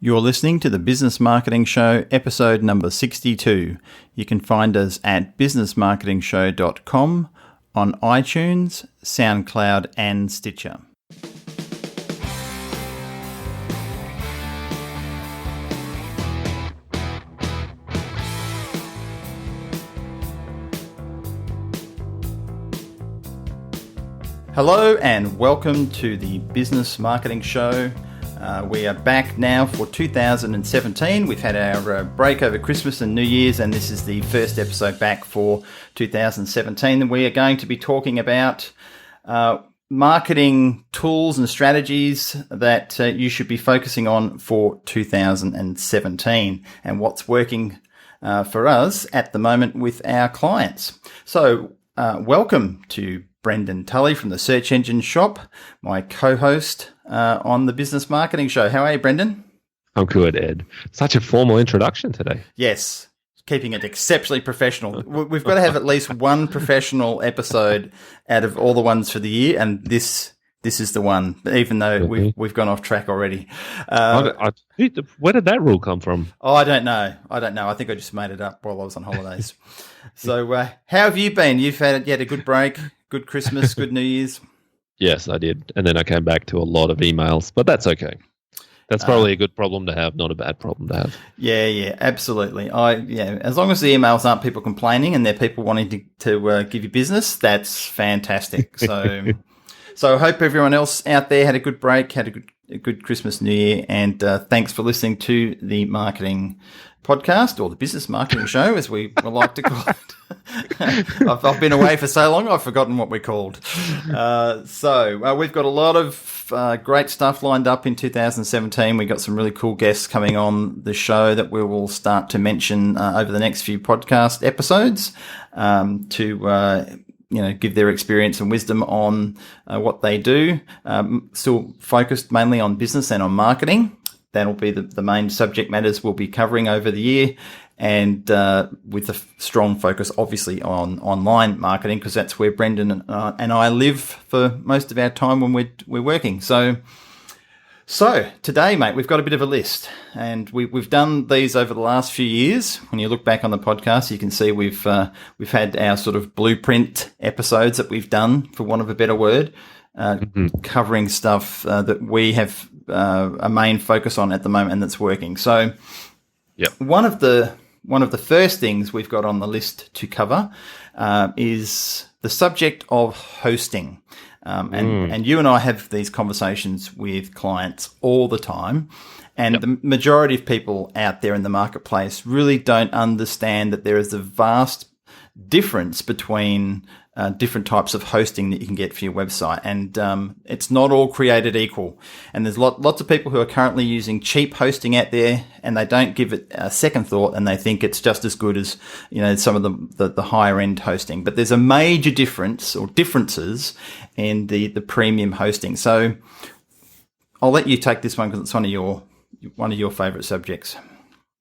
You're listening to the Business Marketing Show, episode number 62. You can find us at businessmarketingshow.com, on iTunes, SoundCloud, and Stitcher. Hello and welcome to the Business Marketing Show. We are back now for 2017. We've had our break over Christmas and New Year's, and this is the first episode back for 2017. And we are going to be talking about marketing tools and strategies that you should be focusing on for 2017 and what's working for us at the moment with our clients. So welcome to Brendan Tully from the Search Engine Shop, my co-host on the Business Marketing Show. How are you, Brendan? I'm good, Ed. Such a formal introduction today. Yes, keeping it exceptionally professional. We've got to have at least one professional episode out of all the ones for the year, and this is the one, even though we've gone off track already. Where did that rule come from? Oh, I don't know. I think I just made it up while I was on holidays. So how have you been? You had a good break, good Christmas, good New Year's? Yes, I did. And then I came back to a lot of emails, but that's okay. That's probably a good problem to have, not a bad problem to have. Yeah, absolutely. As long as the emails aren't people complaining and they're people wanting to give you business, that's fantastic. So I hope everyone else out there had a good break, had a good Christmas, New Year, and thanks for listening to the marketing podcast, or the Business Marketing Show, as we like to call it. I've been away for so long, I've forgotten what we're called. So we've got a lot of great stuff lined up in 2017. We've got some really cool guests coming on the show that we will start to mention over the next few podcast episodes to give their experience and wisdom on what they do. Still focused mainly on business and on marketing. That'll be the main subject matters we'll be covering over the year, and with a strong focus, obviously, on online marketing, because that's where Brendan and I live for most of our time when we're working. So today, mate, we've got a bit of a list, and we've done these over the last few years. When you look back on the podcast, you can see we've had our sort of blueprint episodes that we've done, for want of a better word, covering stuff that we have a main focus on at the moment, and that's working. So, one of the first things we've got on the list to cover is the subject of hosting. And you and I have these conversations with clients all the time, and the majority of people out there in the marketplace really don't understand that there is a vast difference between different types of hosting that you can get for your website, and it's not all created equal. And there's lots of people who are currently using cheap hosting out there, and they don't give it a second thought, and they think it's just as good as some of the higher end hosting. But there's a major difference or differences in the premium hosting. So I'll let you take this one because it's one of your favorite subjects.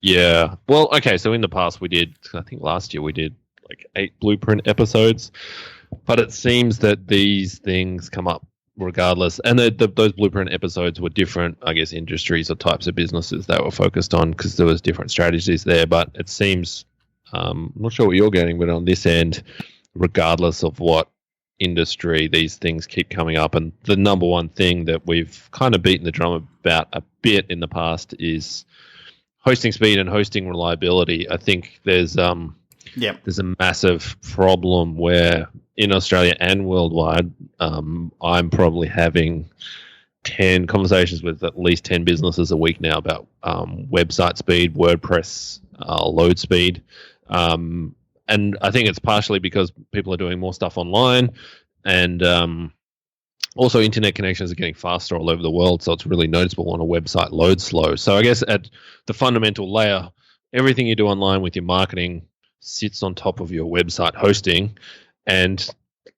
Yeah. Well, okay. So in the past I think last year we did like 8 blueprint episodes, but it seems that these things come up regardless. And those blueprint episodes were different, I guess, industries or types of businesses that were focused on, because there was different strategies there. But it seems, I'm not sure what you're getting, but on this end, regardless of what industry, these things keep coming up. And the number one thing that we've kind of beaten the drum about a bit in the past is hosting speed and hosting reliability. I think there's a massive problem where in Australia and worldwide, I'm probably having 10 conversations with at least 10 businesses a week now about website speed, WordPress load speed. And I think it's partially because people are doing more stuff online, and also internet connections are getting faster all over the world, so it's really noticeable when a website loads slow. So I guess at the fundamental layer, everything you do online with your marketing sits on top of your website hosting, and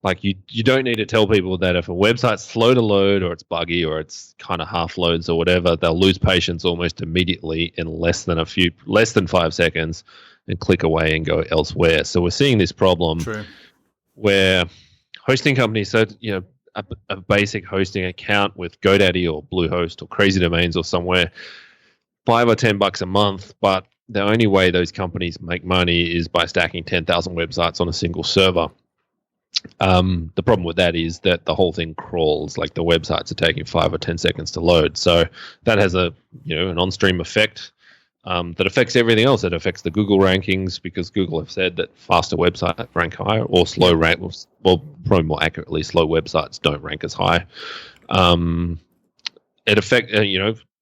like you don't need to tell people that if a website's slow to load or it's buggy or it's kind of half loads or whatever, they'll lose patience almost immediately in less than 5 seconds and click away and go elsewhere. So we're seeing this problem where hosting companies, so a basic hosting account with GoDaddy or Bluehost or Crazy Domains or somewhere, $5 or $10 a month, but the only way those companies make money is by stacking 10,000 websites on a single server. The problem with that is that the whole thing crawls, like the websites are taking 5 or 10 seconds to load. So that has an on-stream effect that affects everything else. It affects the Google rankings because Google have said that faster websites rank higher, or slow rank. Well, probably more accurately, slow websites don't rank as high. It affects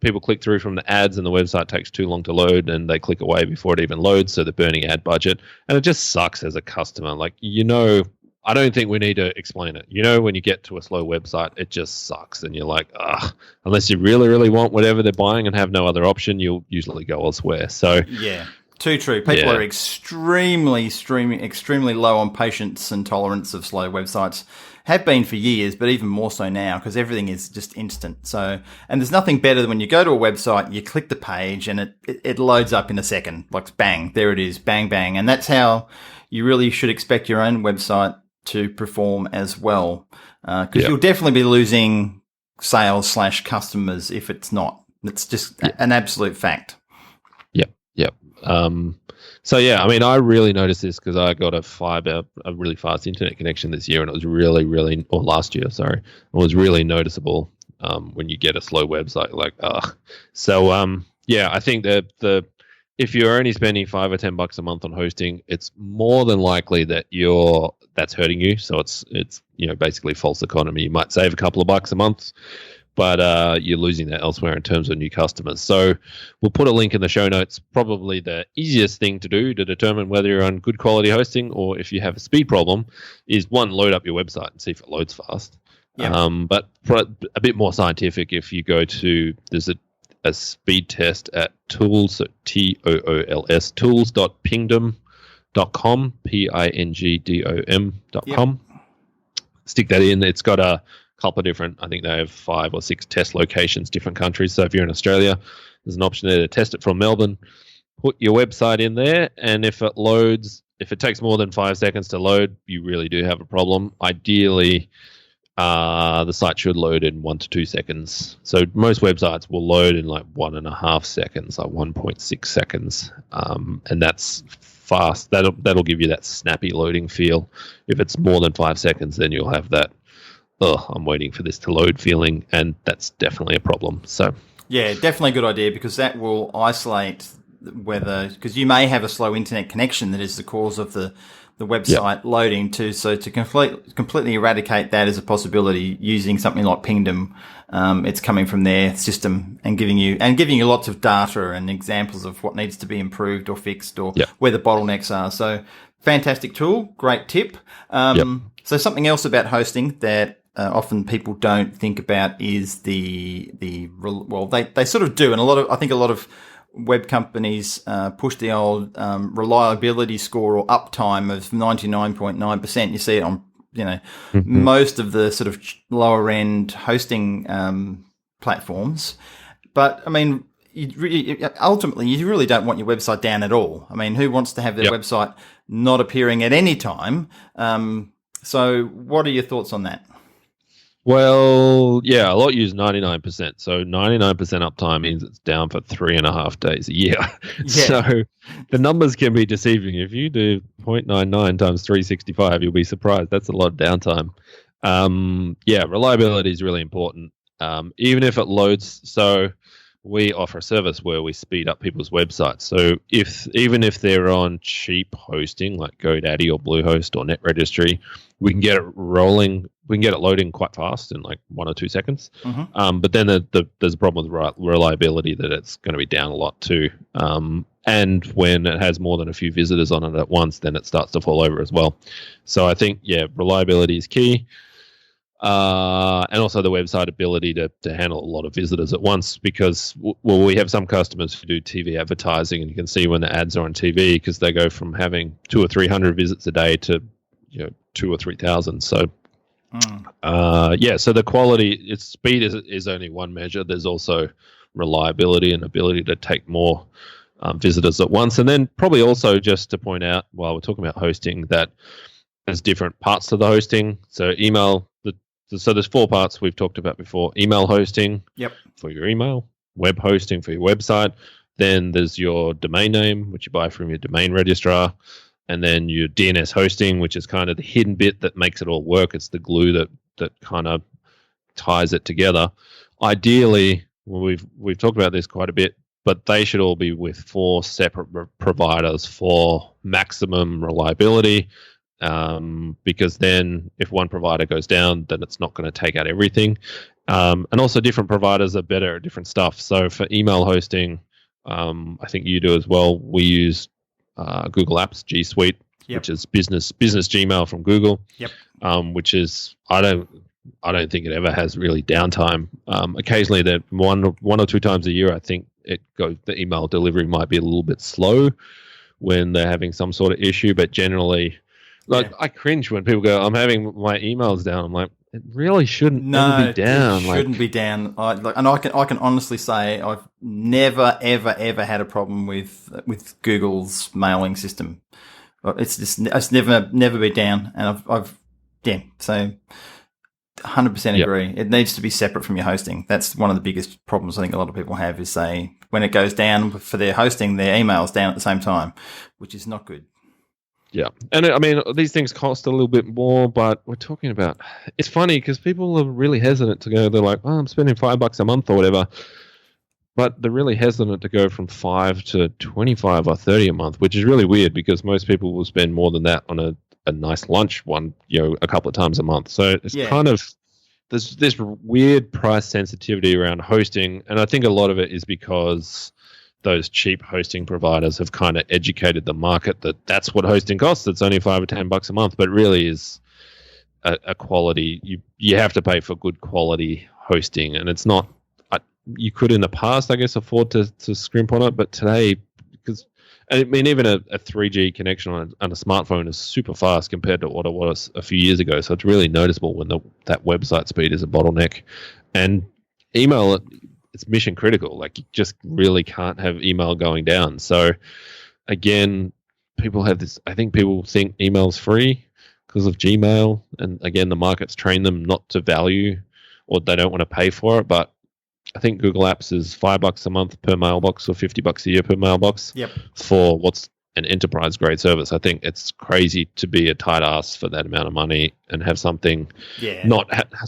people click through from the ads and the website takes too long to load and they click away before it even loads, so they're burning ad budget, and it just sucks as a customer. Like, I don't think we need to explain it. When you get to a slow website, it just sucks, and you're like, unless you really, really want whatever they're buying and have no other option, you'll usually go elsewhere. So yeah, too true. People are extremely low on patience and tolerance of slow websites. Have been for years, but even more so now because everything is just instant. So, and there's nothing better than when you go to a website, you click the page, and it loads up in a second. Like bang, there it is, bang bang, and that's how you really should expect your own website to perform as well, because you'll definitely be losing sales / customers if it's not. It's just an absolute fact. Yep. So yeah, I mean, I really noticed this because I got a really fast internet connection this year, and it was or last year, sorry, it was really noticeable when you get a slow website. Like, so I think that if you're only spending $5 or $10 a month on hosting, it's more than likely that that's hurting you. So it's basically false economy. You might save a couple of bucks a month, but you're losing that elsewhere in terms of new customers. So we'll put a link in the show notes. Probably the easiest thing to do to determine whether you're on good quality hosting or if you have a speed problem is, one, load up your website and see if it loads fast. Yep. But for a bit more scientific, if you go to, there's a speed test at tools, so TOOLS, tools.pingdom.com, pingdom.com. Yep. Stick that in. It's got a couple of different, I think they have 5 or 6 test locations, different countries. So if you're in Australia, there's an option there to test it from Melbourne. Put your website in there, and if it loads, if it takes more than 5 seconds to load, you really do have a problem. Ideally, the site should load in 1 to 2 seconds. So most websites will load in like 1.5 seconds, like 1.6 seconds, and that's fast. That'll give you that snappy loading feel. If it's more than 5 seconds, then you'll have that, I'm waiting for this to load feeling, and that's definitely a problem. So yeah, definitely a good idea, because that will isolate because you may have a slow internet connection that is the cause of the website loading too. So to completely eradicate that as a possibility using something like Pingdom, it's coming from their system and giving you lots of data and examples of what needs to be improved or fixed or where the bottlenecks are. So fantastic tool, great tip. So something else about hosting that often people don't think about is they sort of do, and I think a lot of web companies push the old reliability score or uptime of 99.9%. You see it on most of the sort of lower end hosting platforms. But I mean, ultimately, you really don't want your website down at all. I mean, who wants to have their website not appearing at any time? So what are your thoughts on that? Well, yeah, a lot use 99%. So 99% uptime means it's down for 3.5 days a year. So the numbers can be deceiving. If you do 0.99 times 365, you'll be surprised. That's a lot of downtime. Reliability is really important. Even if it loads. So we offer a service where we speed up people's websites. So even if they're on cheap hosting like GoDaddy or Bluehost or NetRegistry, we can get it rolling. We can get it loading quite fast in like 1 or 2 seconds. Mm-hmm. But then there's a problem with reliability, that it's going to be down a lot too. And when it has more than a few visitors on it at once, then it starts to fall over as well. So I think, reliability is key. And also the website ability to handle a lot of visitors at once, because we have some customers who do TV advertising, and you can see when the ads are on TV, because they go from having 200 or 300 visits a day to 2,000 or 3,000. So so the quality, speed is only one measure. There's also reliability and ability to take more visitors at once. And then probably also just to point out, while we're talking about hosting, that there's different parts to the hosting. So email. So there's 4 parts we've talked about before. Email hosting for your email. web hosting for your website. Then there's your domain name, which you buy from your domain registrar. And then your DNS hosting, which is kind of the hidden bit that makes it all work. It's the glue that kind of ties it together. Ideally, well, we've talked about this quite a bit, but they should all be with 4 separate providers for maximum reliability. Because then if one provider goes down, then it's not going to take out everything. And also different providers are better at different stuff. So for email hosting, I think you do as well. We use Google Apps, G Suite, which is business Gmail from Google. Which is I don't think it ever has really downtime. Occasionally, that one or two times a year, I think the email delivery might be a little bit slow when they're having some sort of issue. But generally, I cringe when people go, "I'm having my emails down." I'm like, it really shouldn't be down. It shouldn't be down. And I can honestly say I've never ever had a problem with Google's mailing system. It's never been down, and I've so 100% agree. It needs to be separate from your hosting. That's one of the biggest problems I think a lot of people have is when it goes down for their hosting, their email's down at the same time, which is not good. Yeah. And I mean, these things cost a little bit more, but we're talking about, it's funny because people are really hesitant to go, they're like, oh, I'm spending $5 a month or whatever. But they're really hesitant to go from 5 to 25 or 30 a month, which is really weird because most people will spend more than that on a nice lunch a couple of times a month. So it's kind of, there's this weird price sensitivity around hosting. And I think a lot of it is because those cheap hosting providers have kind of educated the market that that's what hosting costs. It's only $5 or $10 a month, but really is a quality. You have to pay for good quality hosting, and it's not. You could in the past, I guess, afford to scrimp on it, but today, I mean, even a 3G connection on a smartphone is super fast compared to what it was a few years ago. So it's really noticeable when that website speed is a bottleneck, and email. It's mission critical. Like you just really can't have email going down. So again, people have this, I think people think email's free because of Gmail. And again, the market's trained them not to value or they don't want to pay for it. But I think Google Apps is $5 a month per mailbox or $50 a year per mailbox for what's an enterprise grade service. I think it's crazy to be a tight ass for that amount of money and have something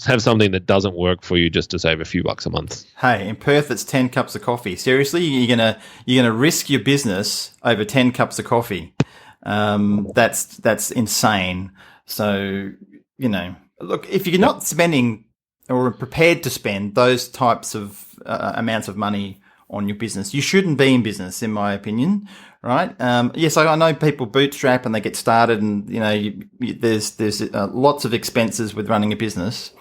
have something that doesn't work for you just to save a few bucks a month. Hey, in Perth it's 10 cups of coffee. Seriously, you're gonna risk your business over 10 cups of coffee. That's insane. So, look, if you're not spending or prepared to spend those types of amounts of money on your business, you shouldn't be in business, in my opinion. Right? Yes, I know people bootstrap and they get started, and there's lots of expenses with running a business,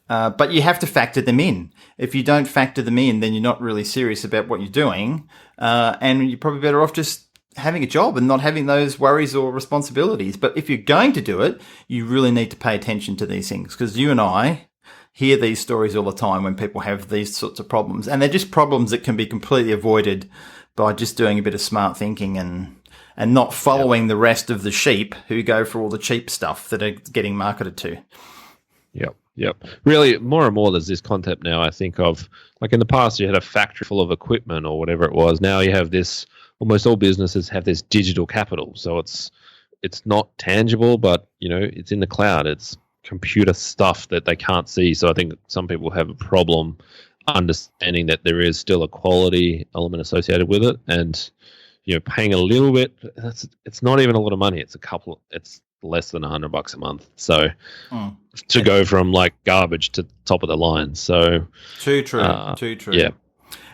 but you have to factor them in. If you don't factor them in, then you're not really serious about what you're doing, and you're probably better off just having a job and not having those worries or responsibilities. But if you're going to do it, you really need to pay attention to these things, because you and I hear these stories all the time when people have these sorts of problems, and they're just problems that can be completely avoided by just doing a bit of smart thinking and not following the rest of the sheep who go for all the cheap stuff that are getting marketed to. Yep. Really, more and more there's this concept now, I think, of, like in the past you had a factory full of equipment or whatever it was. Now you have this, almost all businesses have this digital capital. So it's not tangible, but, it's in the cloud. It's computer stuff that they can't see. So I think some people have a problem understanding that there is still a quality element associated with it, and paying a little bit, it's not even a lot of money. It's less than $100 a month. So to go from like garbage to top of the line. So too true. Yeah.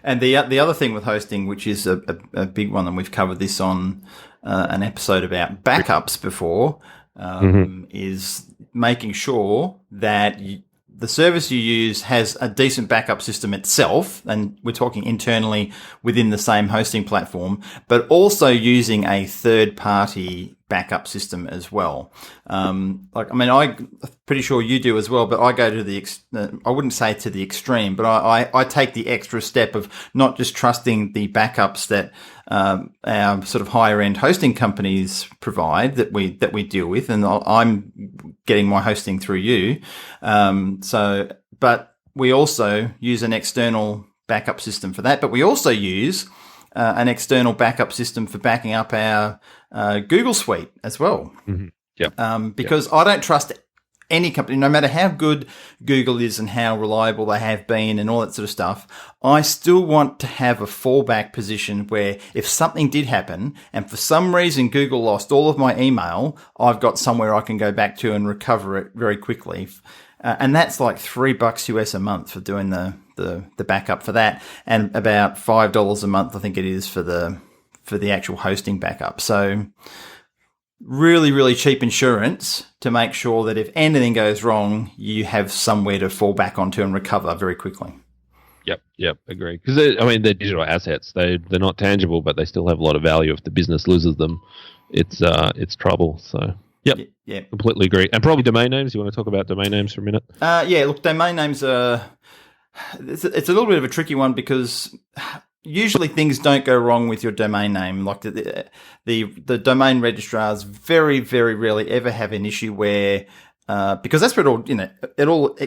And the other thing with hosting, which is a big one, and we've covered this on an episode about backups before, is making sure that the service you use has a decent backup system itself, and we're talking internally within the same hosting platform, but also using a third-party backup system as well. I'm pretty sure you do as well, but I go to I wouldn't say to the extreme, but I take the extra step of not just trusting the backups that our sort of higher end hosting companies provide that we deal with, and I'm getting my hosting through you. But we also use an external backup system for that. But we also use an external backup system for backing up our Google Suite as well. Mm-hmm. Yep. Because I don't trust any company, no matter how good Google is and how reliable they have been and all that sort of stuff, I still want to have a fallback position where if something did happen and for some reason Google lost all of my email, I've got somewhere I can go back to and recover it very quickly. And that's like $3 US a month for doing the backup for that, and about $5 a month, I think it is, for the actual hosting backup. So really, really cheap insurance to make sure that if anything goes wrong, you have somewhere to fall back onto and recover very quickly. Yep, agree. Because they're digital assets. They're not tangible, but they still have a lot of value. If the business loses them, it's trouble. So yeah, completely agree. And probably domain names. You want to talk about domain names for a minute? Look, domain names are it's a little bit of a tricky one because usually things don't go wrong with your domain name. Like the domain registrars very, very rarely ever have an issue where, because that's where it all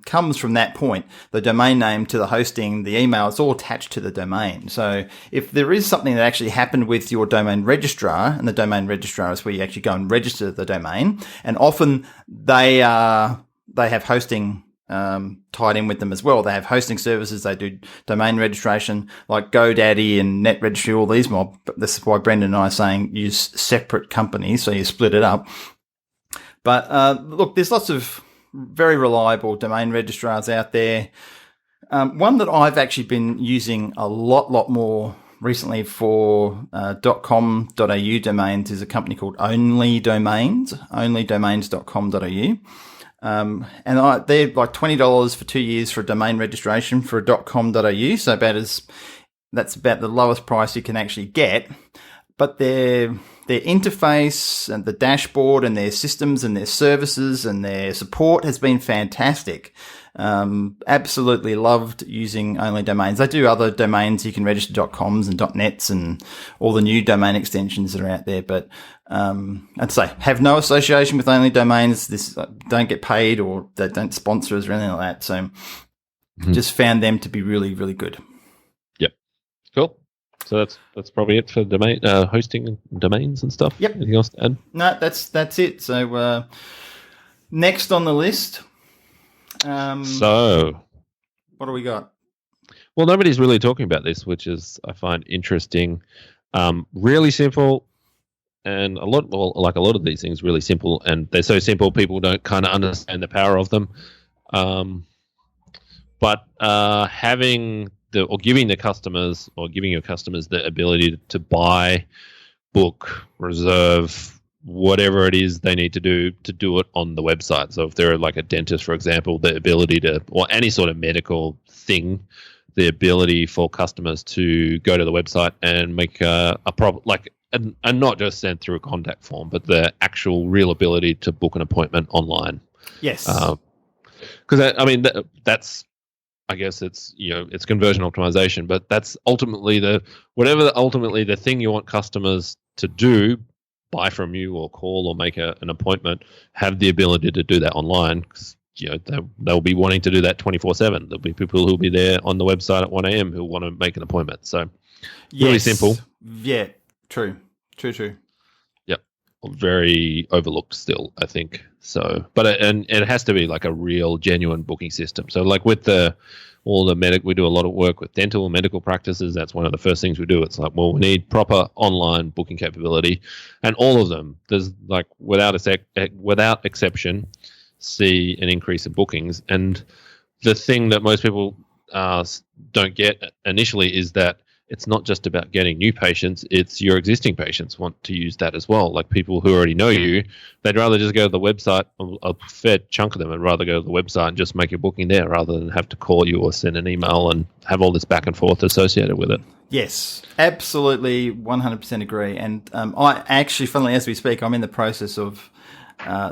comes from that point. The domain name to the hosting, the email, it's all attached to the domain. So if there is something that actually happened with your domain registrar, and the domain registrar is where you actually go and register the domain, and often they have hosting tied in with them as well. They have hosting services. They do domain registration like GoDaddy and Net Registry, all these mob. But this is why Brendan and I are saying use separate companies, so you split it up. But look, there's lots of very reliable domain registrars out there. One that I've actually been using a lot more recently for .com.au domains is a company called Only Domains, onlydomains.com.au. And they're like $20 for 2 years for a domain registration for a .com.au. So that's about the lowest price you can actually get. But their interface and the dashboard and their systems and their services and their support has been fantastic. Absolutely loved using Only Domains. They do other domains you can register .coms and .nets and all the new domain extensions that are out there. But I'd say have no association with Only Domains. This don't get paid or they don't sponsor us or anything like that. So just found them to be really, really good. Yep. Cool. So that's probably it for domain hosting and domains and stuff. Yep. Anything else to add? No, that's it. So next on the list. So what do we got? Well, nobody's really talking about this, which is I find interesting. Really simple, and a lot of these things, really simple, and they're so simple people don't kind of understand the power of them. But giving your customers the ability to buy, book, reserve, whatever it is they need to do it on the website. So if they're like a dentist, for example, the ability to, or any sort of medical thing, the ability for customers to go to the website and make and not just send through a contact form, but the actual real ability to book an appointment online. Yes. Because that's, I guess it's conversion optimization, but that's ultimately the thing you want customers to do, buy from you or call or make an appointment, have the ability to do that online. Cause, they'll be wanting to do that 24/7. There'll be people who'll be there on the website at 1 a.m. who want to make an appointment. So really simple. Yeah, true. Yep. Very overlooked still, I think. So, but it has to be like a real, genuine booking system. So, like with we do a lot of work with dental and medical practices. That's one of the first things we do. It's like, well, we need proper online booking capability, and all of them, there's like without exception, see an increase in bookings. And the thing that most people don't get initially is that it's not just about getting new patients, it's your existing patients want to use that as well. Like people who already know you, they'd rather just go to the website, a fair chunk of them would rather go to the website and just make a booking there rather than have to call you or send an email and have all this back and forth associated with it. Yes, absolutely, 100% agree. And I actually, funnily as we speak, I'm in the process of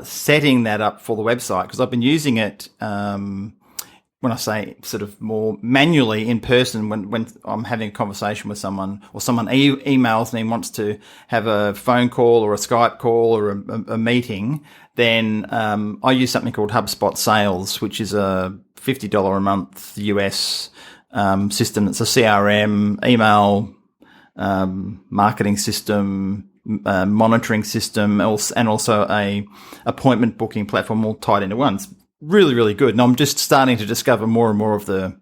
setting that up for the website because I've been using it when I say sort of more manually in person, when I'm having a conversation with someone or someone emails me and wants to have a phone call or a Skype call or a meeting, then I use something called HubSpot Sales, which is a $50 a month US system that's a CRM, email marketing system, monitoring system, and also a appointment booking platform all tied into one. It's really, really good. And I'm just starting to discover more and more of the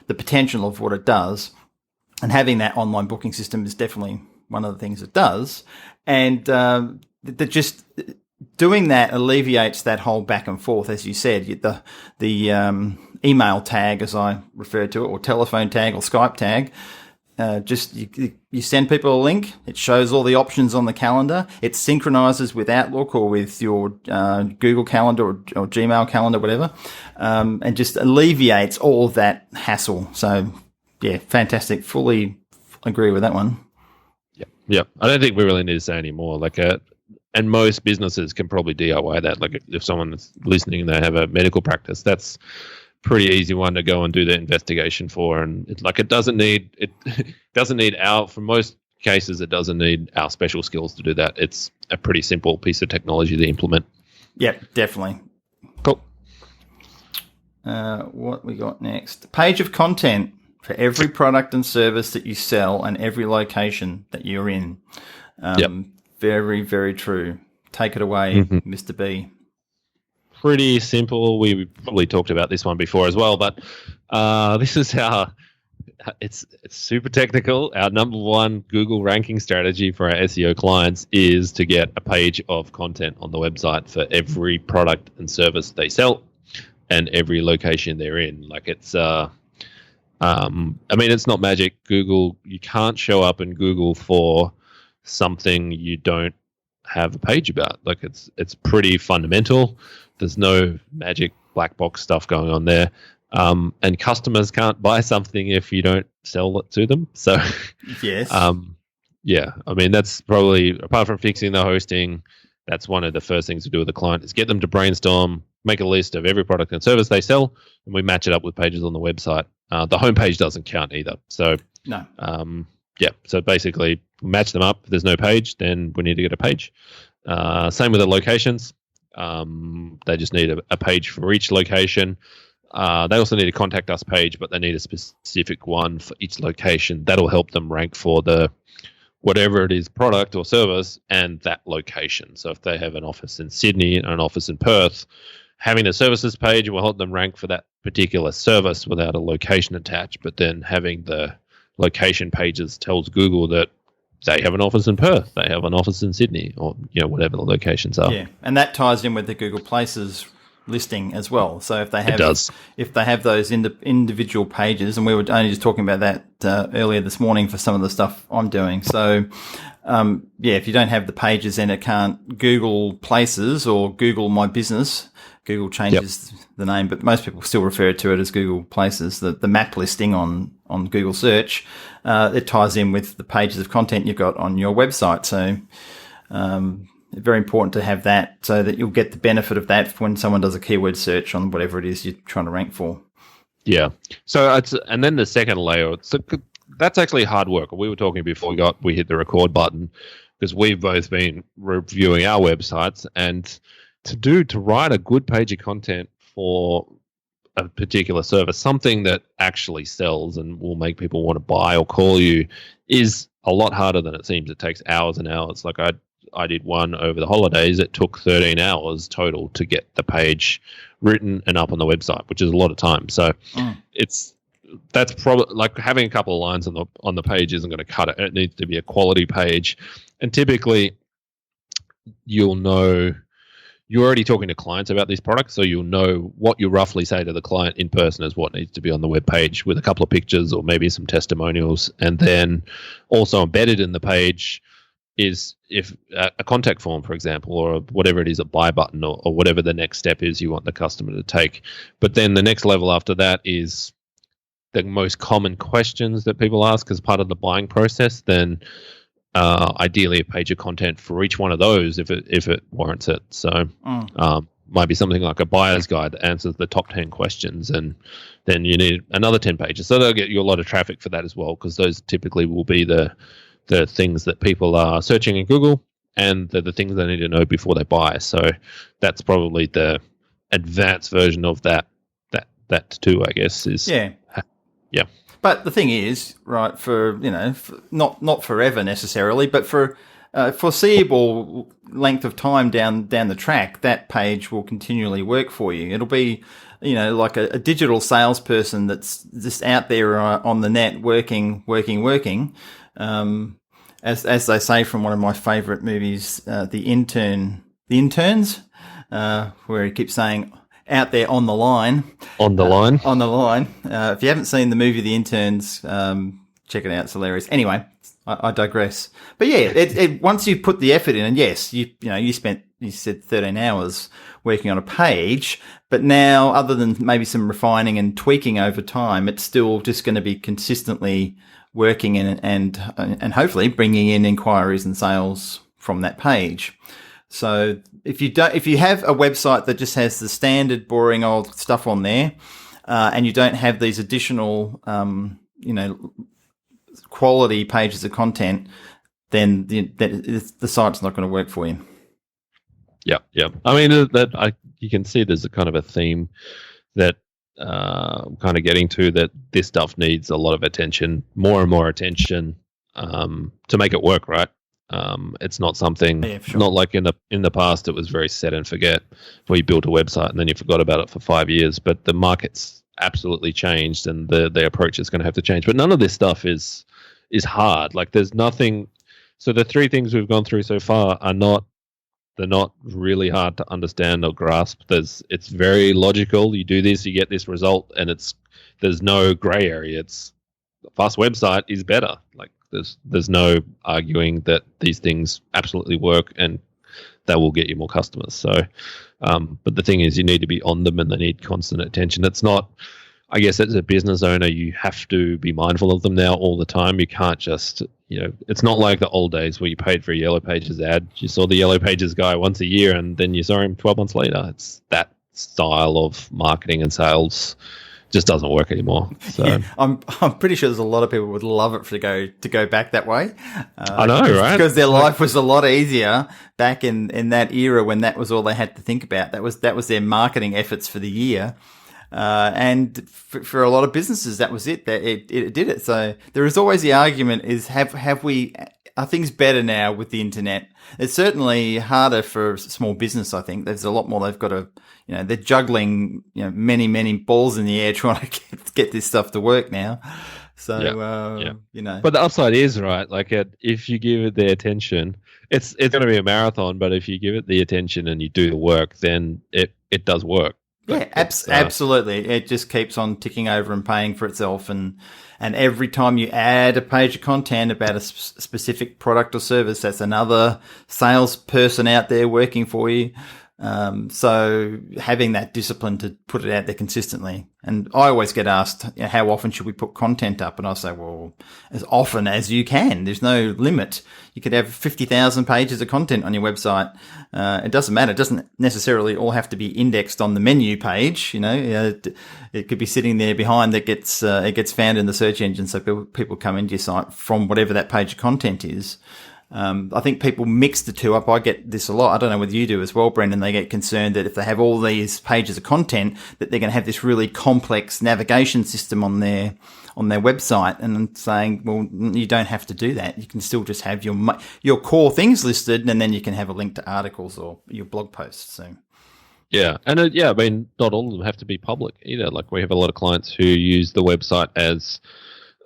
potential of what it does. And having that online booking system is definitely one of the things it does. And that just doing that alleviates that whole back and forth, as you said, the email tag, as I referred to it, or telephone tag or Skype tag. Just you send people a link. It shows all the options on the calendar. It synchronizes with Outlook or with your Google Calendar or Gmail Calendar, whatever, and just alleviates all of that hassle. So, yeah, fantastic. Fully agree with that one. Yeah. I don't think we really need to say any more. And most businesses can probably DIY that. Like if someone's listening and they have a medical practice, that's pretty easy one to go and do the investigation for, and it doesn't need our, for most cases it doesn't need our special skills to do that. It's a pretty simple piece of technology to implement. Yep, definitely. Cool. What we got next? Page of content for every product and service that you sell and every location that you're in. Very, very true. Take it away, Mr. B. Pretty simple. We probably talked about this one before as well, but this is how it's super technical. Our number one Google ranking strategy for our SEO clients is to get a page of content on the website for every product and service they sell and every location they're in. It's it's not magic. Google, you can't show up in Google for something you don't have a page about. It's pretty fundamental. There's no magic black box stuff going on there. And customers can't buy something if you don't sell it to them. So, yes. That's probably, apart from fixing the hosting, that's one of the first things to do with the client is get them to brainstorm, make a list of every product and service they sell, and we match it up with pages on the website. The homepage doesn't count either. So, no. So basically match them up. If there's no page, then we need to get a page. Same with the locations. They just need a page for each location. They also need a contact us page, but they need a specific one for each location. That'll help them rank for the whatever it is, product or service, and that location. So if they have an office in Sydney and an office in Perth, having the services page will help them rank for that particular service without a location attached. But then having the location pages tells Google that they have an office in Perth, they have an office in Sydney, or whatever the locations are. Yeah, and that ties in with the Google Places listing as well. So if they have, those individual pages, and we were only just talking about that earlier this morning for some of the stuff I'm doing. So if you don't have the pages, then it can't Google Places or Google My Business. Google changes the name, but most people still refer to it as Google Places. The map listing on Google search, it ties in with the pages of content you've got on your website. So very important to have that so that you'll get the benefit of that when someone does a keyword search on whatever it is you're trying to rank for. Yeah. So and then the second layer, that's actually hard work. We were talking before we hit the record button because we've both been reviewing our websites, and to write a good page of content for a particular service, something that actually sells and will make people want to buy or call you, is a lot harder than it seems. It takes hours and hours. Like I did one over the holidays. It took 13 hours total to get the page written and up on the website, which is a lot of time. So that's probably like having a couple of lines on the page isn't going to cut it. It needs to be a quality page, and typically you'll know. You're already talking to clients about these products, so you'll know what you roughly say to the client in person is what needs to be on the web page with a couple of pictures or maybe some testimonials. And then also embedded in the page is if a contact form, for example, or whatever it is, a buy button or whatever the next step is you want the customer to take. But then the next level after that is the most common questions that people ask as part of the buying process. Then ideally a page of content for each one of those if it warrants it. So might be something like a buyer's guide that answers the top 10 questions, and then you need another 10 pages. So they'll get you a lot of traffic for that as well, because those typically will be the things that people are searching in Google, and the things they need to know before they buy. So that's probably the advanced version of that too, I guess. But the thing is, right, for, not forever necessarily, but for foreseeable length of time down the track, that page will continually work for you. It'll be, like a digital salesperson that's just out there on the net working. As they say from one of my favourite movies, The Interns, where he keeps saying, out there on the line. On the line. On the line. If you haven't seen the movie The Interns, check it out. It's hilarious. Anyway, I digress. But yeah, once you put the effort in, and yes, you said 13 hours working on a page, but now, other than maybe some refining and tweaking over time, it's still just going to be consistently working and hopefully bringing in inquiries and sales from that page. So if you have a website that just has the standard boring old stuff on there, and you don't have these additional, quality pages of content, then the site's not going to work for you. Yeah. I mean, you can see there's a kind of a theme that I'm kind of getting to, that this stuff needs a lot of attention, more and more attention, to make it work right. It's not something, not like in the past, it was very set and forget, where you built a website and then you forgot about it for 5 years. But the market's absolutely changed, and the approach is going to have to change. But none of this stuff is hard. Like, there's nothing. So the three things we've gone through so far they're not really hard to understand or grasp. It's very logical. You do this, you get this result, and there's no gray area. It's a fast website is better. Like, there's no arguing that these things absolutely work and that will get you more customers. So, but the thing is, you need to be on them and they need constant attention. It's not, I guess, as a business owner, you have to be mindful of them now all the time. You can't just, it's not like the old days where you paid for a Yellow Pages ad. You saw the Yellow Pages guy once a year and then you saw him 12 months later. It's that style of marketing and sales just doesn't work anymore. So yeah, I'm pretty sure there's a lot of people would love it to go back that way. I know, right? Because their life was a lot easier back in that era when that was all they had to think about. That was their marketing efforts for the year. And for a lot of businesses, that was it. It did it. So there is always the argument: is are things better now with the internet? It's certainly harder for small business. I think there's a lot more they've got to. They're juggling, many balls in the air trying to get this stuff to work now. So, But the upside is, right, like if you give it the attention, it's going to be a marathon, but if you give it the attention and you do the work, then it does work. Yeah, absolutely. It just keeps on ticking over and paying for itself. And every time you add a page of content about a specific product or service, that's another salesperson out there working for you. So having that discipline to put it out there consistently. And I always get asked, how often should we put content up? And I say, well, as often as you can. There's no limit. You could have 50,000 pages of content on your website. It doesn't matter. It doesn't necessarily all have to be indexed on the menu page. It could be sitting there behind that it gets found in the search engine. So people come into your site from whatever that page of content is. I think people mix the two up. I get this a lot. I don't know whether you do as well, Brendan. They get concerned that if they have all these pages of content, that they're going to have this really complex navigation system on their website. And I'm saying, well, you don't have to do that. You can still just have your core things listed, and then you can have a link to articles or your blog posts. So. Yeah, and I mean, not all of them have to be public either. Like, we have a lot of clients who use the website as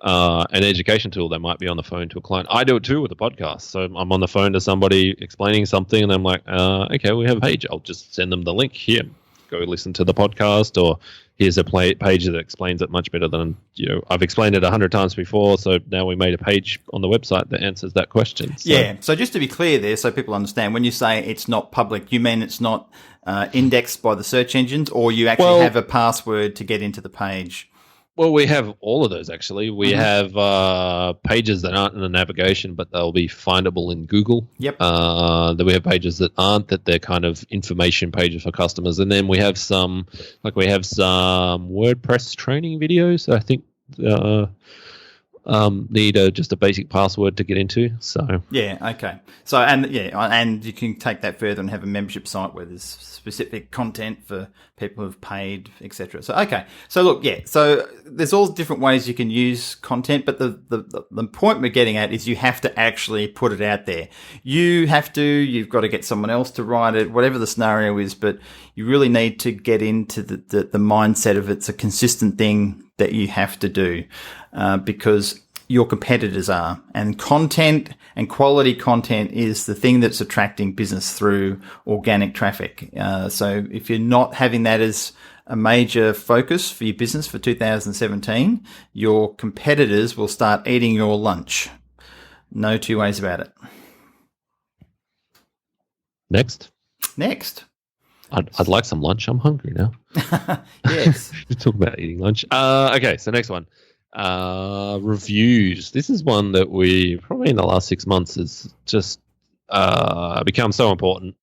an education tool. They might be on the phone to a client. I do it too with a podcast. So I'm on the phone to somebody explaining something, and I'm like, okay, we have a page. I'll just send them the link here. Go listen to the podcast, or here's a page that explains it much better than I've explained it 100 times before. So now we made a page on the website that answers that question. So. Yeah. So just to be clear there, so people understand, when you say it's not public, you mean it's not indexed by the search engines, or you actually have a password to get into the page? Well, we have all of those, actually. We have pages that aren't in the navigation, but they'll be findable in Google. Yep. Then we have pages that aren't, that they're kind of information pages for customers. And then we have some WordPress training videos. I think need just a basic password to get into. So yeah, okay. So and you can take that further and have a membership site where there's specific content for people who've paid, etc. So okay. So look, yeah. So there's all different ways you can use content, but the point we're getting at is you have to actually put it out there. You've got to get someone else to write it, whatever the scenario is, but you really need to get into the mindset of it's a consistent thing that you have to do, because your competitors are, and content and quality content is the thing that's attracting business through organic traffic. So if you're not having that as a major focus for your business for 2017, your competitors will start eating your lunch. No two ways about it. Next. I'd like some lunch. I'm hungry now. Yes. Talk about eating lunch. Okay, so next one. Reviews. This is one that we probably in the last 6 months has just become so important.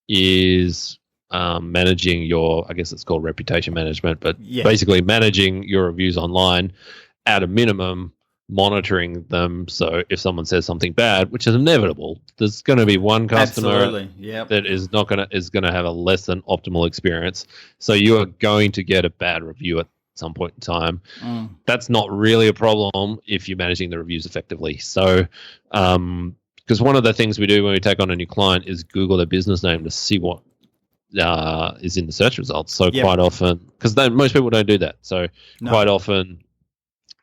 Is managing your, I guess it's called reputation management, but basically managing your reviews online at a minimum, monitoring them. So if someone says something bad, which is inevitable, there's going to be one customer that is going to have a less than optimal experience. So you are going to get a bad review at some point in time. That's not really a problem if you're managing the reviews effectively. So because one of the things we do when we take on a new client is Google their business name to see what is in the search results. So quite often, because most people don't do that. So quite often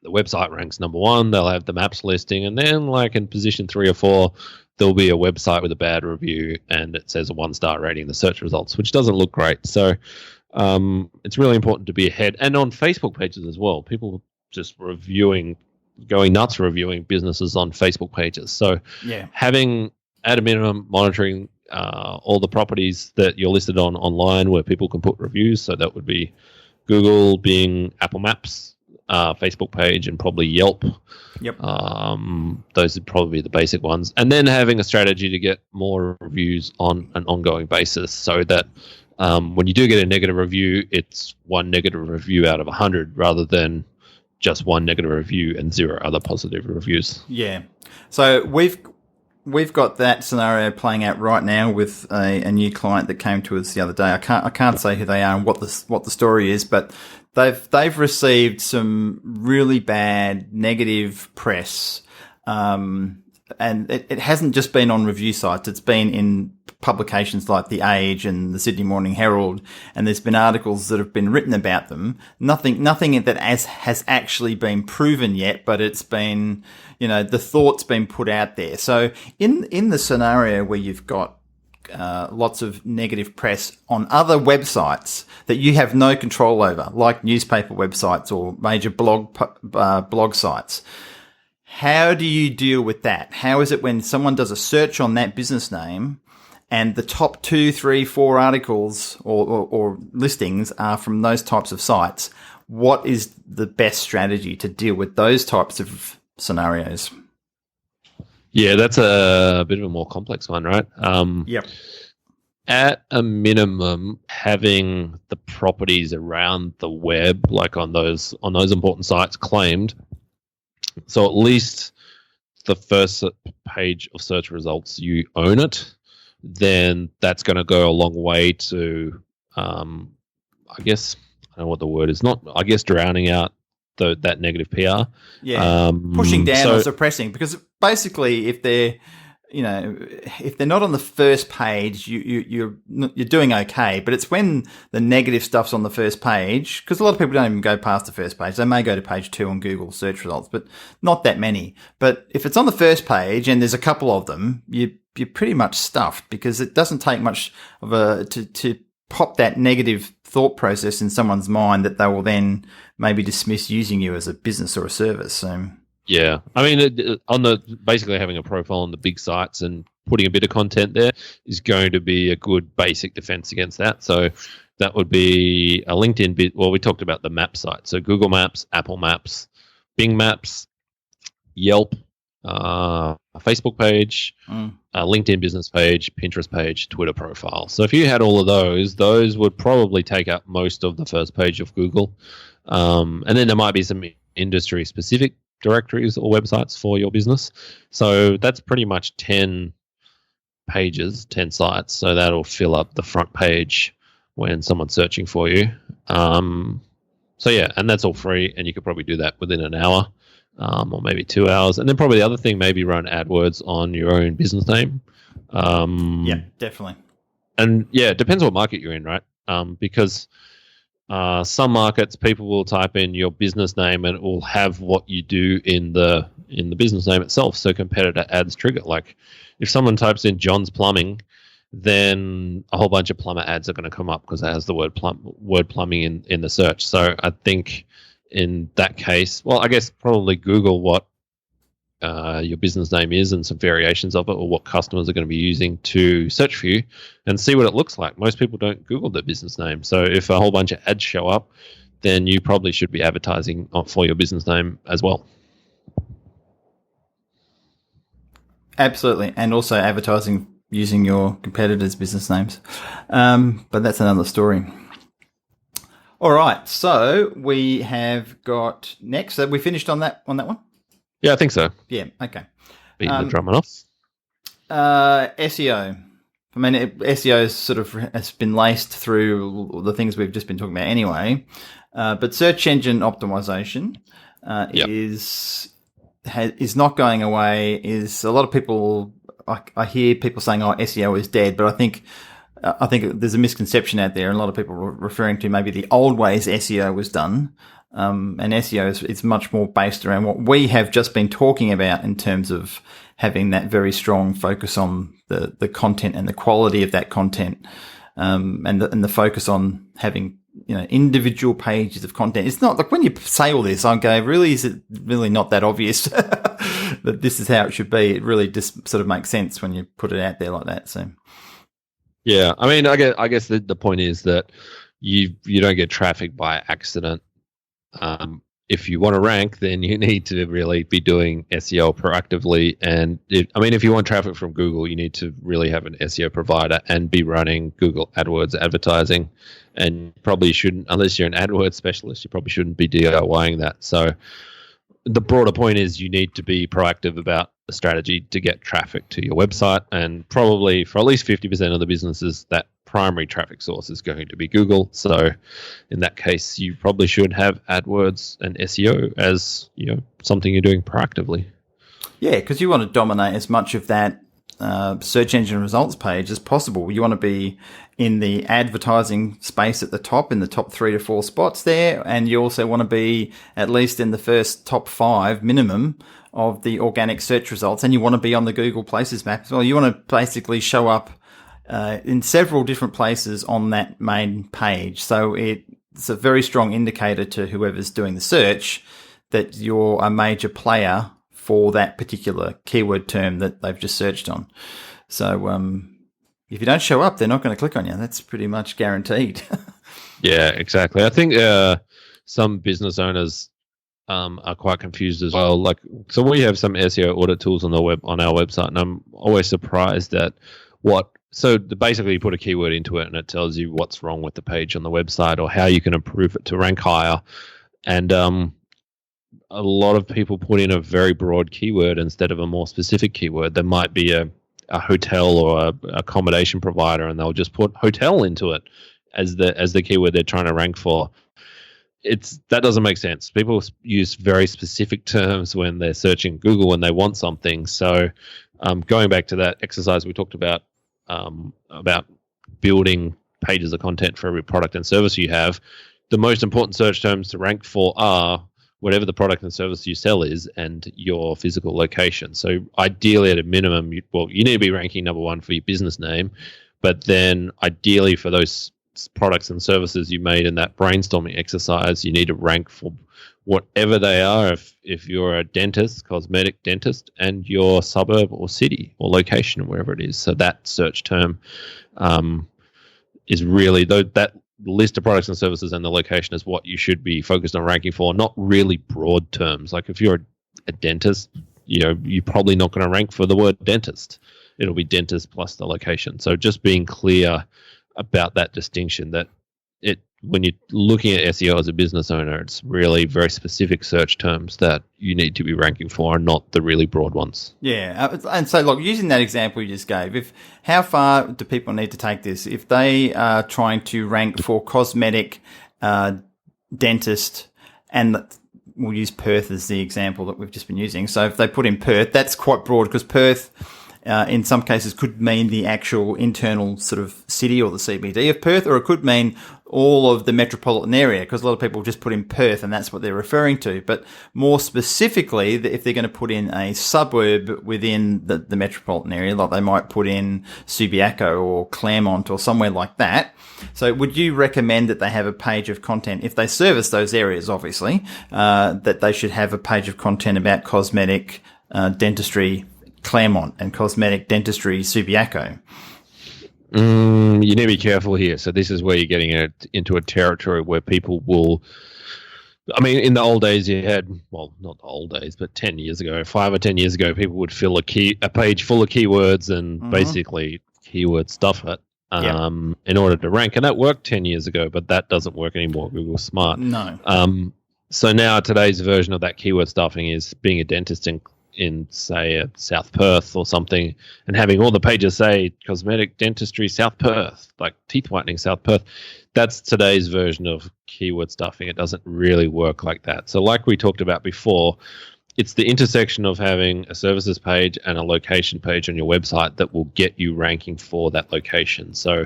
the website ranks number 1. They'll have the maps listing, and then like in position 3 or 4, there'll be a website with a bad review and it says a 1-star rating in the search results, which doesn't look great. So it's really important to be ahead. And on Facebook pages as well, people just going nuts reviewing businesses on Facebook pages. So having, at a minimum, monitoring all the properties that you're listed on online where people can put reviews. So that would be Google, Bing, Apple Maps, Facebook page, and probably Yelp. Those would probably be the basic ones. And then having a strategy to get more reviews on an ongoing basis so that when you do get a negative review, it's one negative review out of 100 rather than just one negative review and 0 other positive reviews. Yeah. So we've got that scenario playing out right now with a new client that came to us the other day. I can't say who they are and what the story is, but they've received some really bad negative press, and it hasn't just been on review sites. It's been in publications like The Age and the Sydney Morning Herald, and there's been articles that have been written about them. Nothing that has actually been proven yet, but it's been, the thought's been put out there. So in the scenario where you've got lots of negative press on other websites that you have no control over, like newspaper websites or major blog sites, how do you deal with that? How is it when someone does a search on that business name and the top 2, 3, 4 articles or listings are from those types of sites? What is the best strategy to deal with those types of scenarios? Yeah, that's a bit of a more complex one, right? At a minimum, having the properties around the web, like on those important sites, claimed. So at least the first page of search results, you own it. Then that's going to go a long way to, I guess, I don't know what the word is. Drowning out that negative PR. Pushing down or suppressing, because basically if they're not on the first page, you're doing okay. But it's when the negative stuff's on the first page, because a lot of people don't even go past the first page. They may go to page 2 on Google search results, but not that many. But if it's on the first page and there's a couple of them, you're pretty much stuffed, because it doesn't take much of to pop that negative thought process in someone's mind that they will then maybe dismiss using you as a business or a service. So. Yeah, I mean, basically having a profile on the big sites and putting a bit of content there is going to be a good basic defense against that. So that would be a LinkedIn bit. Well, we talked about the map site. So Google Maps, Apple Maps, Bing Maps, Yelp, a Facebook page, a LinkedIn business page, Pinterest page, Twitter profile. So if you had all of those would probably take up most of the first page of Google. And then there might be some industry specific directories or websites for your business. So that's pretty much 10 pages, 10 sites. So that'll fill up the front page when someone's searching for you. So yeah, and that's all free, and you could probably do that within an hour, or maybe 2 hours. And then probably the other thing, maybe run AdWords on your own business name. Yeah, definitely. And yeah, it depends what market you're in, right? Because some markets, people will type in your business name and it will have what you do in the business name itself. So competitor ads trigger. Like if someone types in John's Plumbing, then a whole bunch of plumber ads are going to come up because it has the word plumbing in the search. So I think in that case, well, I guess probably Google what your business name is and some variations of it, or what customers are going to be using to search for you, and see what it looks like. Most people don't Google their business name. So if a whole bunch of ads show up, then you probably should be advertising for your business name as well. Absolutely. And also advertising using your competitors' business names. But that's another story. All right. So we have got next. So we finished on that one? Yeah, I think so. Yeah. Okay. Beating the drum enough. SEO. I mean, SEO sort of has been laced through the things we've just been talking about anyway. But search engine optimization is not going away. Is a lot of people. I hear people saying, "Oh, SEO is dead," but I think there's a misconception out there, and a lot of people are referring to maybe the old ways SEO was done. And SEO is much more based around what we have just been talking about in terms of having that very strong focus on the content and the quality of that content, and the focus on having individual pages of content. It's not like when you say all this, I go, really, is it really not that obvious that this is how it should be? It really just sort of makes sense when you put it out there like that. So, yeah, I mean, I guess the point is that you don't get traffic by accident. If you want to rank, then you need to really be doing SEO proactively. And if you want traffic from Google, you need to really have an SEO provider and be running Google AdWords advertising. And probably shouldn't, unless you're an AdWords specialist, you probably shouldn't be DIYing that. So the broader point is you need to be proactive about the strategy to get traffic to your website. And probably for at least 50% of the businesses, that primary traffic source is going to be Google. So in that case, you probably should have AdWords and SEO as something you're doing proactively. Yeah, because you want to dominate as much of that search engine results page as possible. You want to be in the advertising space at the top, in the top 3 to 4 spots there, and you also want to be at least in the first top 5 minimum of the organic search results, and you want to be on the Google Places map as well. You want to basically show up in several different places on that main page. So it's a very strong indicator to whoever's doing the search that you're a major player for that particular keyword term that they've just searched on. So if you don't show up, they're not going to click on you. That's pretty much guaranteed. Yeah, exactly. I think some business owners are quite confused as well. Like, so we have some SEO audit tools on our website, and I'm always surprised at So basically, you put a keyword into it, and it tells you what's wrong with the page on the website or how you can improve it to rank higher. And a lot of people put in a very broad keyword instead of a more specific keyword. There might be a hotel or a accommodation provider, and they'll just put hotel into it as the keyword they're trying to rank for. That doesn't make sense. People use very specific terms when they're searching Google when they want something. So going back to that exercise we talked about building pages of content for every product and service you have, the most important search terms to rank for are whatever the product and service you sell is and your physical location. So ideally, at a minimum, you need to be ranking number 1 for your business name, but then ideally for those products and services you made in that brainstorming exercise, you need to rank for whatever they are. If you're a dentist, cosmetic dentist, and your suburb or city or location, wherever it is. So that search term is really that list of products and services and the location is what you should be focused on ranking for, not really broad terms. Like if you're a dentist, you're probably not going to rank for the word dentist. It'll be dentist plus the location. So just being clear about that distinction, that when you're looking at SEO as a business owner, it's really very specific search terms that you need to be ranking for, and not the really broad ones. Yeah, and so look, using that example you just gave, how far do people need to take this? If they are trying to rank for cosmetic, dentist, and we'll use Perth as the example that we've just been using. So if they put in Perth, that's quite broad, because Perth, in some cases, could mean the actual internal sort of city or the CBD of Perth, or it could mean all of the metropolitan area, because a lot of people just put in Perth and that's what they're referring to. But more specifically, if they're going to put in a suburb within the metropolitan area, like they might put in Subiaco or Claremont or somewhere like that. So would you recommend that they have a page of content, if they service those areas, obviously, that they should have a page of content about cosmetic dentistry Claremont and cosmetic dentistry Subiaco? You need to be careful here. So this is where you're getting into a territory where people will. I mean, in the old days, you had, well, not the old days, but 10 years ago, 5 or 10 years ago, people would fill a page full of keywords and basically keyword stuff it in order to rank, and that worked 10 years ago, but that doesn't work anymore. Google's smart. No. So now today's version of that keyword stuffing is being a dentist in say South Perth or something, and having all the pages say cosmetic dentistry South Perth, like teeth whitening South Perth. That's today's version of keyword stuffing. It doesn't really work like that. So like we talked about before, it's the intersection of having a services page and a location page on your website that will get you ranking for that location. So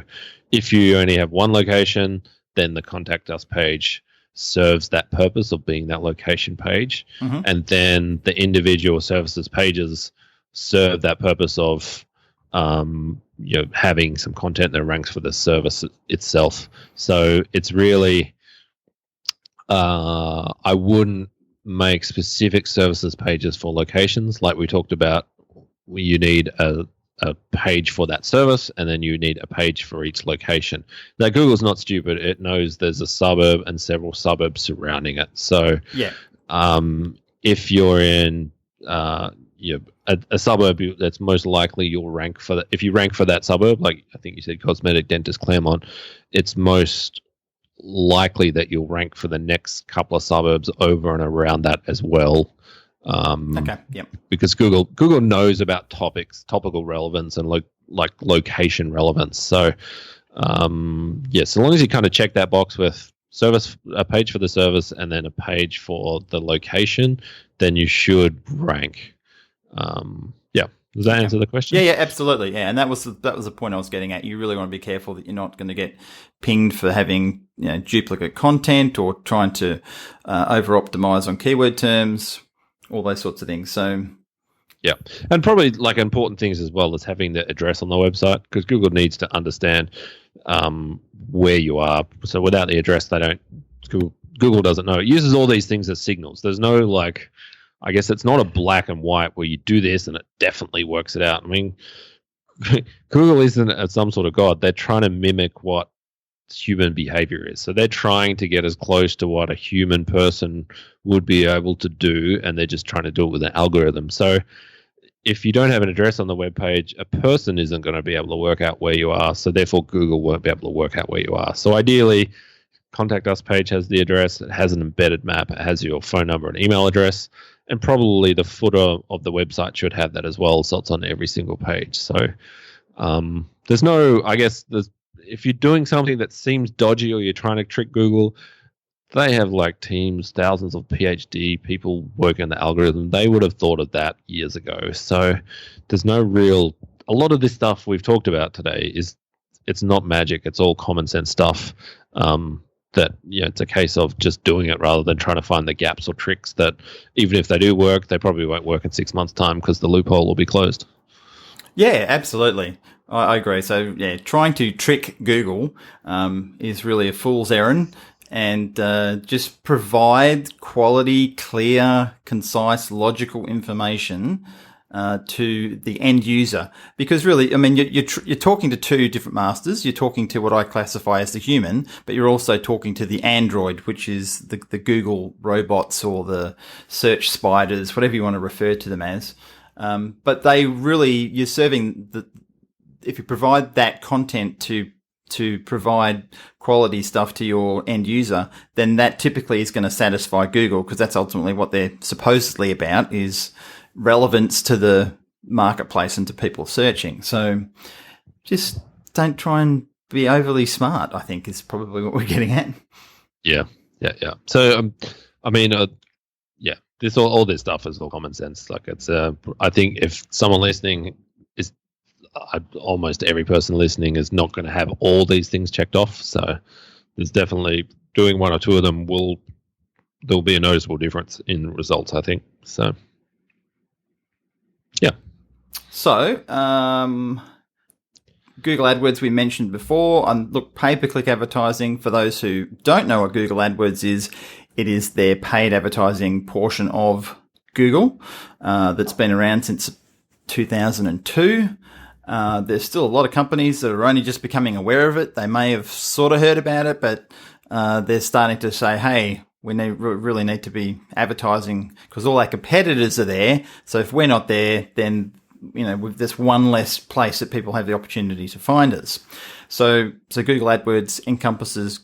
if you only have one location, then the contact us page serves that purpose of being that location page, and then the individual services pages serve that purpose of having some content that ranks for the service itself. So it's really I wouldn't make specific services pages for locations. Like we talked about, you need a page for that service, and then you need a page for each location. Now, Google's not stupid. It knows there's a suburb and several suburbs surrounding it. So if you're in a suburb, that's most likely you'll rank for that. If you rank for that suburb, like I think you said cosmetic dentist Claremont, it's most likely that you'll rank for the next couple of suburbs over and around that as well. Because Google knows about topical relevance, and location relevance. So, so long as you kind of check that box with a page for the service and then a page for the location, then you should rank. Does that answer the question? Yeah, absolutely. Yeah, and that was the point I was getting at. You really want to be careful that you're not going to get pinged for having duplicate content or trying to over optimize on keyword terms. All those sorts of things. So, yeah, and probably like important things as well as having the address on the website, because Google needs to understand where you are. So without the address, Google doesn't know. It uses all these things as signals. There's no I guess it's not a black and white where you do this and it definitely works it out. I mean, Google isn't some sort of god. They're trying to mimic what human behavior is. So they're trying to get as close to what a human person would be able to do, and they're just trying to do it with an algorithm. So if you don't have an address on the web page, a person isn't going to be able to work out where you are, so therefore Google won't be able to work out where you are. So ideally, contact us page has the address, it has an embedded map, it has your phone number and email address, and probably the footer of the website should have that as well, so it's on every single page. So if you're doing something that seems dodgy or you're trying to trick Google, they have teams, thousands of PhD people working on the algorithm. They would have thought of that years ago. So there's a lot of this stuff we've talked about today it's not magic. It's all common sense stuff that it's a case of just doing it rather than trying to find the gaps or tricks that even if they do work, they probably won't work in 6 months' time because the loophole will be closed. Yeah, absolutely. I agree. So, trying to trick Google is really a fool's errand, and just provide quality, clear, concise, logical information to the end user. Because really, I mean, you're talking to two different masters. You're talking to what I classify as the human, but you're also talking to the android, which is the Google robots or the search spiders, whatever you want to refer to them as. But you're serving if you provide that content to to provide quality stuff to your end user, then that typically is going to satisfy Google, because that's ultimately what they're supposedly about, is relevance to the marketplace and to people searching. So just don't try and be overly smart, I think, is probably what we're getting at. Yeah. So, I mean, this all this stuff is all common sense. Like, it's, I think if someone listening is, almost every person listening is not going to have all these things checked off. So, there's definitely doing one or two of them there'll be a noticeable difference in results, I think. So, yeah. So, Google AdWords we mentioned before. Look, pay-per-click advertising, for those who don't know what Google AdWords is, it is their paid advertising portion of Google that's been around since 2002. There's still a lot of companies that are only just becoming aware of it. They may have sort of heard about it, but they're starting to say, hey, we really need to be advertising because all our competitors are there. So if we're not there, then with this one less place that people have the opportunity to find us. So Google AdWords encompasses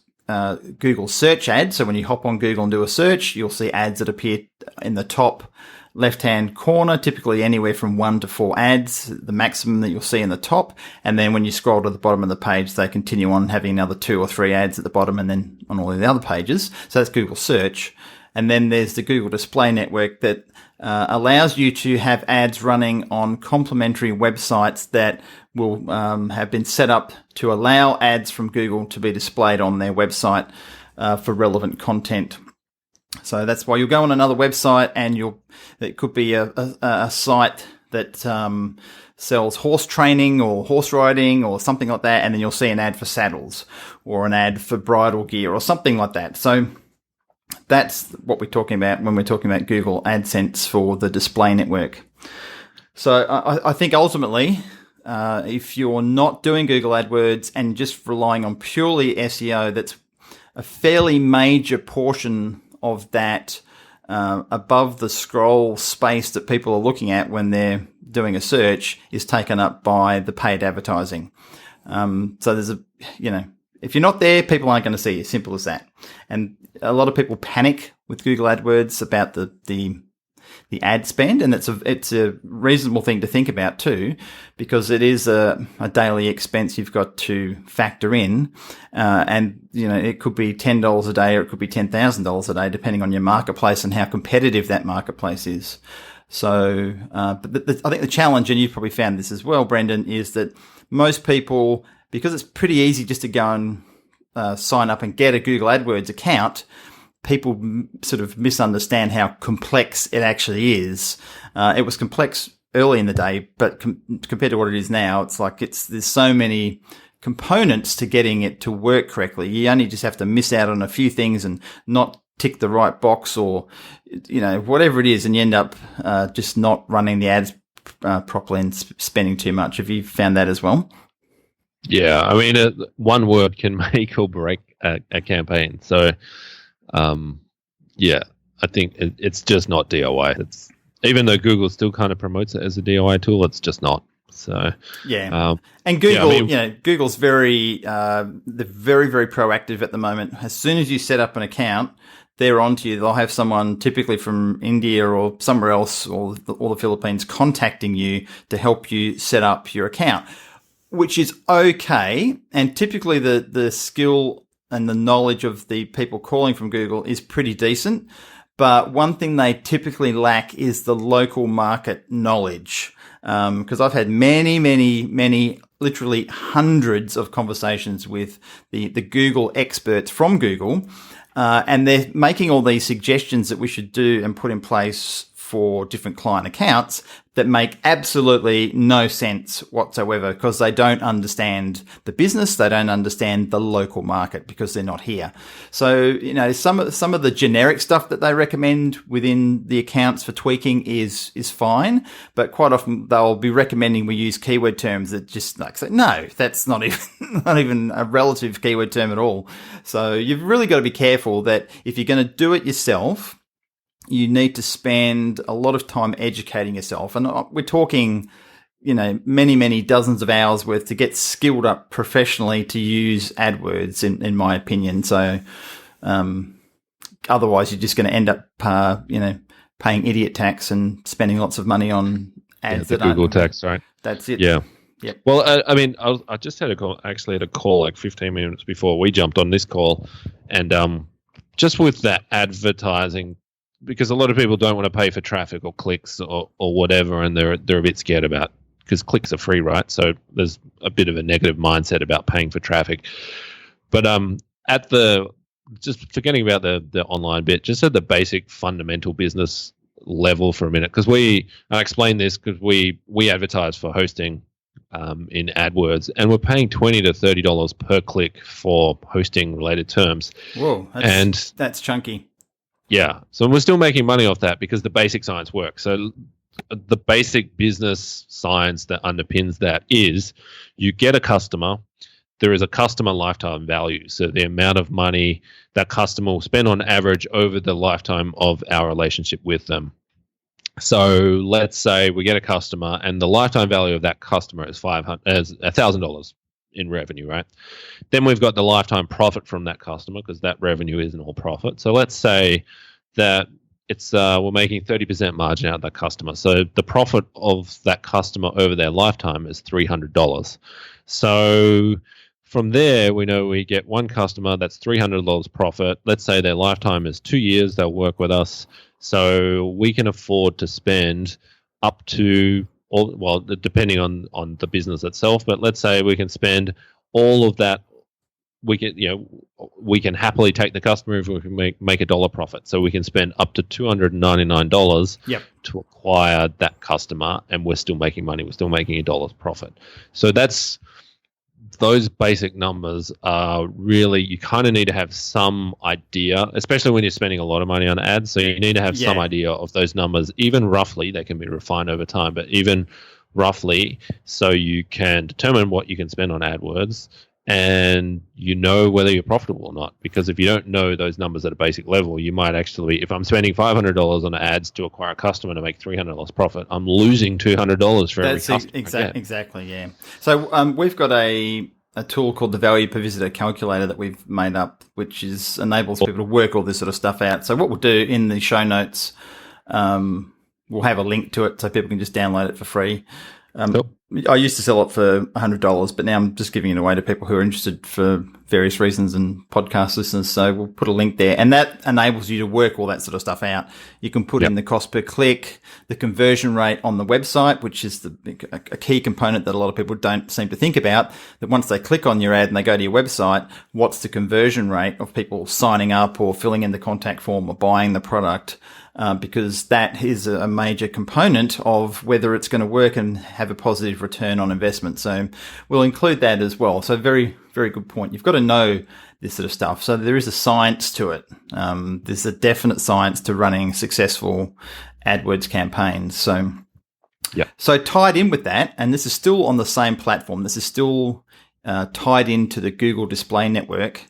Google search ads. So when you hop on Google and do a search, you'll see ads that appear in the top left-hand corner, typically anywhere from 1 to 4 ads, the maximum that you'll see in the top. And then when you scroll to the bottom of the page, they continue on having another 2 or 3 ads at the bottom and then on all of the other pages. So that's Google search. And then there's the Google Display Network that allows you to have ads running on complementary websites that will have been set up to allow ads from Google to be displayed on their website for relevant content. So that's why you'll go on another website and it could be a site that sells horse training or horse riding or something like that, and then you'll see an ad for saddles or an ad for bridle gear or something like that. So that's what we're talking about when we're talking about Google AdSense for the display network. So I think ultimately, if you're not doing Google AdWords and just relying on purely SEO, that's a fairly major portion of that above the scroll space that people are looking at when they're doing a search is taken up by the paid advertising. So there's if you're not there, people aren't going to see you. Simple as that. And a lot of people panic with Google AdWords about the ad spend, and it's a reasonable thing to think about too, because it is a daily expense you've got to factor in, and it could be $10 a day or it could be $10,000 a day, depending on your marketplace and how competitive that marketplace is. So, but I think the challenge, and you've probably found this as well, Brendan, is that most people, because it's pretty easy just to go and sign up and get a Google AdWords account, people sort of misunderstand how complex it actually is. It was complex early in the day, but compared to what it is now, it's like there's so many components to getting it to work correctly. You only just have to miss out on a few things and not tick the right box, or whatever it is, and you end up just not running the ads properly and spending too much. Have you found that as well? Yeah, I mean, one word can make or break a campaign. So, I think it's just not DIY. It's, even though Google still kind of promotes it as a DIY tool, it's just not. So yeah, and Google, Google's they're very, very proactive at the moment. As soon as you set up an account, they're onto you. They'll have someone typically from India or somewhere else, or the Philippines, contacting you to help you set up your account, which is okay. And typically the skill and the knowledge of the people calling from Google is pretty decent. But one thing they typically lack is the local market knowledge. Because I've had many, literally hundreds of conversations with the Google experts from Google, and they're making all these suggestions that we should do and put in place for different client accounts that make absolutely no sense whatsoever, because they don't understand the business, they don't understand the local market because they're not here. So, some of the generic stuff that they recommend within the accounts for tweaking is fine, but quite often they'll be recommending we use keyword terms that just say, no, that's not even a relative keyword term at all. So you've really got to be careful that if you're going to do it yourself, you need to spend a lot of time educating yourself. And we're talking, many, many dozens of hours worth to get skilled up professionally to use AdWords, in my opinion. So, otherwise you're just going to end up, paying idiot tax and spending lots of money on ads. The Google tax, right? That's it. Yeah. Yep. Well, I just had a call, like 15 minutes before we jumped on this call, and just with that advertising, because a lot of people don't want to pay for traffic or clicks or whatever, and they're a bit scared about, because clicks are free, right? So there's a bit of a negative mindset about paying for traffic. But just forgetting about the online bit, just at the basic fundamental business level for a minute, because I explain this because we advertise for hosting in AdWords, and we're paying $20 to $30 per click for hosting related terms. Whoa, that's chunky. Yeah, so we're still making money off that because the basic science works. So the basic business science that underpins that is you get a customer, there is a customer lifetime value. So the amount of money that customer will spend on average over the lifetime of our relationship with them. So let's say we get a customer and the lifetime value of that customer is $1,000 in revenue, right? Then we've got the lifetime profit from that customer, because that revenue isn't all profit. So let's say that we're making 30% margin out of that customer. So the profit of that customer over their lifetime is $300. So from there, we know we get one customer, that's $300 profit. Let's say their lifetime is 2 years, they'll work with us. So we can afford to spend up to, depending on the business itself, but let's say we can spend all of that. We can happily take the customer if we can make a dollar profit. So we can spend up to $299 to acquire that customer, and we're still making money. We're still making $1 profit. So those basic numbers are really, you kind of need to have some idea, especially when you're spending a lot of money on ads. So you need to have some idea of those numbers, even roughly. They can be refined over time, but even roughly, so you can determine what you can spend on AdWords, and whether you're profitable or not. Because if you don't know those numbers at a basic level, you might actually, if I'm spending $500 on ads to acquire a customer to make $300 profit, I'm losing $200 for every customer. Exactly, yeah. So we've got a tool called the Value Per Visitor Calculator that we've made up, which enables people to work all this sort of stuff out. So what we'll do in the show notes, we'll have a link to it so people can just download it for free. I used to sell it for $100, but now I'm just giving it away to people who are interested for various reasons and podcast listeners. So we'll put a link there, and that enables you to work all that sort of stuff out. You can put in the cost per click, the conversion rate on the website, which is a key component that a lot of people don't seem to think about, that once they click on your ad and they go to your website, what's the conversion rate of people signing up or filling in the contact form or buying the product? Because that is a major component of whether it's going to work and have a positive return on investment. So we'll include that as well. So very, very good point. You've got to know this sort of stuff. So there is a science to it. There's a definite science to running successful AdWords campaigns. So tied in with that, and this is still on the same platform, this is still tied into the Google Display Network,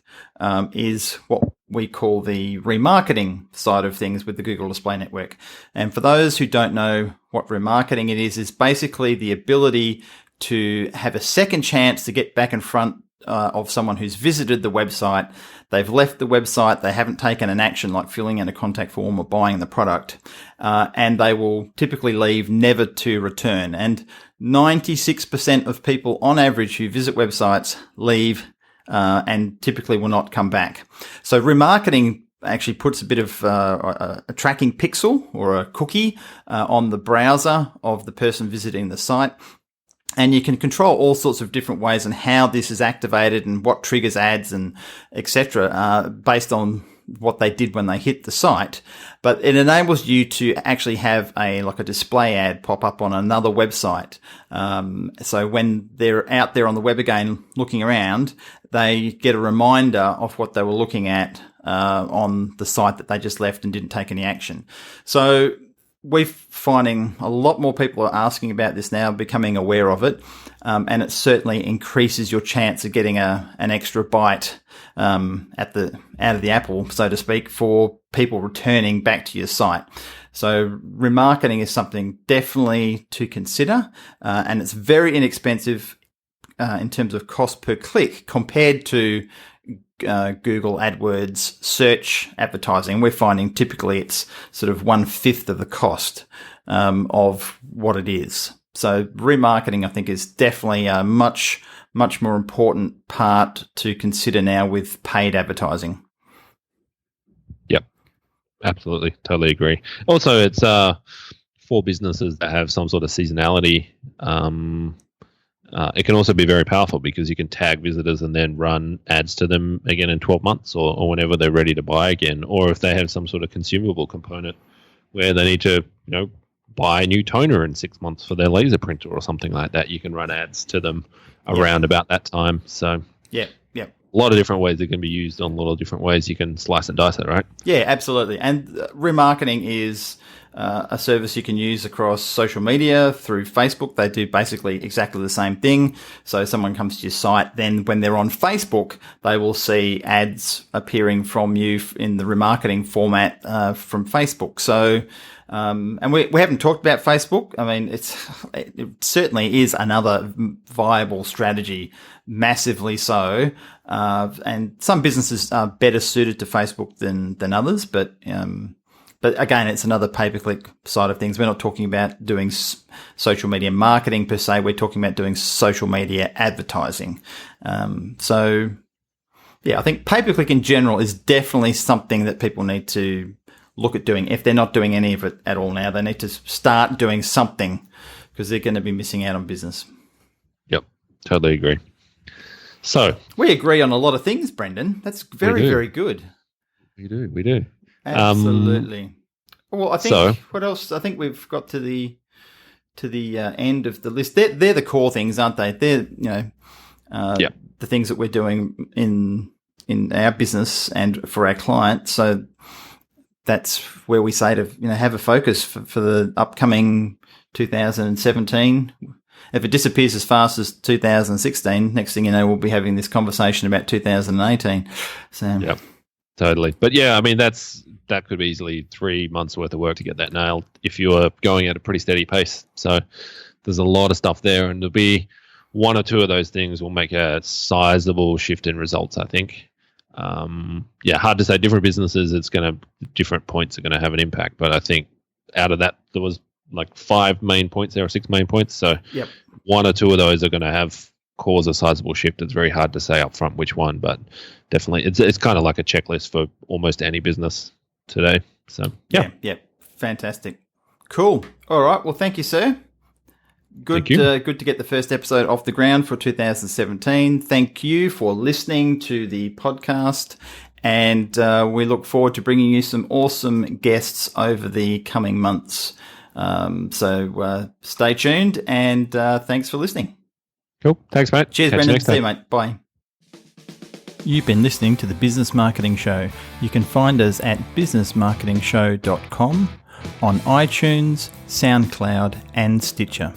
is what we call the remarketing side of things with the Google Display Network. And for those who don't know what remarketing it is basically the ability to have a second chance to get back in front of someone who's visited the website. They've left the website. They haven't taken an action like filling in a contact form or buying the product. And they will typically leave never to return. And 96% of people on average who visit websites leave and typically will not come back. So remarketing actually puts a bit of a tracking pixel or a cookie on the browser of the person visiting the site. And you can control all sorts of different ways and how this is activated and what triggers ads and etc. Based on what they did when they hit the site. But it enables you to actually have a display ad pop up on another website. So when they're out there on the web again looking around, they get a reminder of what they were looking at on the site that they just left and didn't take any action. So we're finding a lot more people are asking about this now, becoming aware of it, and it certainly increases your chance of getting an extra bite out of the apple, so to speak, for people returning back to your site. So remarketing is something definitely to consider, and it's very inexpensive in terms of cost per click compared to Google AdWords search advertising. We're finding typically it's sort of 1/5 of the cost of what it is. So remarketing, I think, is definitely a much more important part to consider now with paid advertising. Yep, absolutely, totally agree. Also, it's for businesses that have some sort of seasonality. It can also be very powerful because you can tag visitors and then run ads to them again in 12 months or whenever they're ready to buy again. Or if they have some sort of consumable component where they need to, buy a new toner in 6 months for their laser printer or something like that, you can run ads to them around about that time. So yeah, a lot of different ways it can be used on a lot of different ways. You can slice and dice it, right? Yeah, absolutely. And remarketing is a service you can use across social media through Facebook. They do basically exactly the same thing. So someone comes to your site, then when they're on Facebook, they will see ads appearing from you in the remarketing format from Facebook. So, and we haven't talked about Facebook. I mean, it certainly is another viable strategy, massively so. And some businesses are better suited to Facebook than others, but again, it's another pay-per-click side of things. We're not talking about doing social media marketing per se. We're talking about doing social media advertising. So, I think pay-per-click in general is definitely something that people need to look at doing. If they're not doing any of it at all now, they need to start doing something because they're going to be missing out on business. Yep, totally agree. So we agree on a lot of things, Brendan. That's very, very good. We do. Absolutely. Well, I think what else? I think we've got to the end of the list. They're the core things, aren't they? They're the things that we're doing in our business and for our clients. So that's where we say to have a focus for the upcoming 2017. If it disappears as fast as 2016, next thing you know, we'll be having this conversation about 2018. So yeah, totally. But yeah, I mean that could be easily 3 months worth of work to get that nailed if you are going at a pretty steady pace. So there's a lot of stuff there, and there'll be one or two of those things will make a sizable shift in results, I think. Hard to say. Different businesses, different points are going to have an impact, but I think out of that there was like 5 main points there or 6 main points. So one or two of those are going to cause a sizable shift. It's very hard to say up front which one, but definitely it's kind of like a checklist for almost any business today. So yeah, fantastic, cool. All right, well, thank you, sir. Good to get the first episode off the ground for 2017. Thank you for listening to the podcast, and we look forward to bringing you some awesome guests over the coming months. So stay tuned, and thanks for listening. Cool. Thanks, mate. Cheers, Brendan. See you, mate. Bye. You've been listening to The Business Marketing Show. You can find us at businessmarketingshow.com, on iTunes, SoundCloud, and Stitcher.